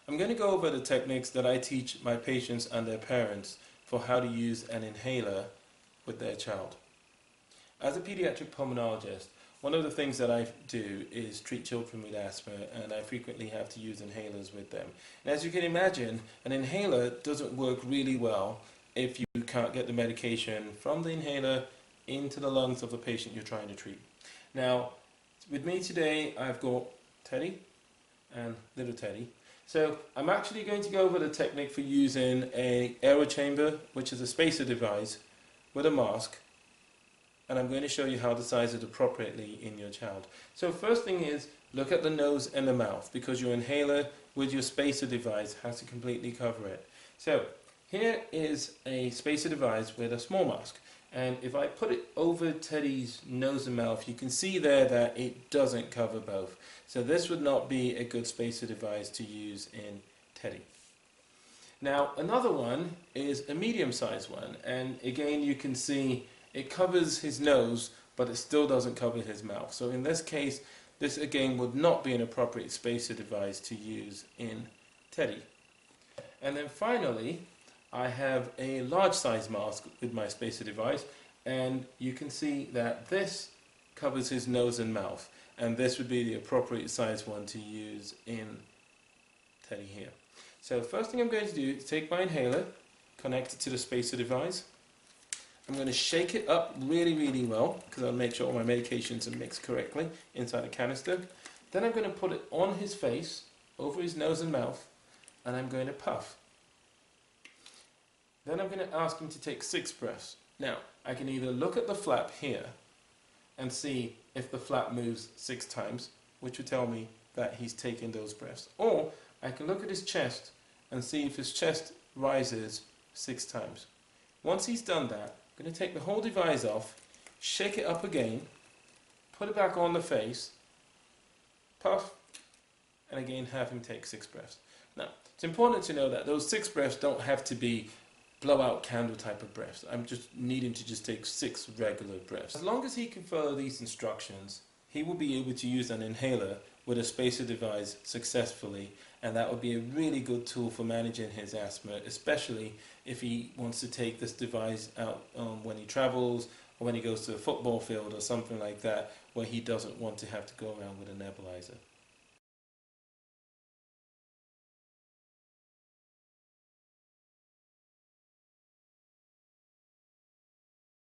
I'm going to go over the techniques that I teach my patients and their parents for how to use an inhaler with their child. As a pediatric pulmonologist, one of the things that I do is treat children with asthma, and I frequently have to use inhalers with them. And as you can imagine, an inhaler doesn't work really well if you can't get the medication from the inhaler into the lungs of the patient you're trying to treat. Now, with me today, I've got Teddy and little Teddy. So I'm actually going to go over the technique for using an aero chamber, which is a spacer device, with a mask, and I'm going to show you how to size it appropriately in your child. So first thing is, look at the nose and the mouth, because your inhaler with your spacer device has to completely cover it. So here is a spacer device with a small mask, and if I put it over Teddy's nose and mouth, you can see there that it doesn't cover both. So this would not be a good spacer device to use in Teddy. Now another one is a medium-sized one, and again you can see it covers his nose, but it still doesn't cover his mouth. So in this case, this again would not be an appropriate spacer device to use in Teddy. And then finally, I have a large size mask with my spacer device, and you can see that this covers his nose and mouth, and this would be the appropriate size one to use in Teddy here. So first thing I'm going to do is take my inhaler, connect it to the spacer device. I'm going to shake it up really well, because I'll make sure all my medications are mixed correctly inside a canister. Then I'm going to put it on his face, over his nose and mouth, and I'm going to puff. Then I'm going to ask him to take 6 breaths. Now, I can either look at the flap here and see if the flap moves 6 times, which would tell me that he's taking those breaths. Or I can look at his chest and see if his chest rises 6 times. Once he's done that, I'm going to take the whole device off, shake it up again, put it back on the face, puff, and again have him take 6 breaths. Now, it's important to know that those 6 breaths don't have to be blowout candle type of breaths. I'm just needing to just take 6 regular breaths. As long as he can follow these instructions, he will be able to use an inhaler with a spacer device successfully, and that would be a really good tool for managing his asthma, especially if he wants to take this device out when he travels or when he goes to a football field or something like that, where he doesn't want to have to go around with a nebulizer.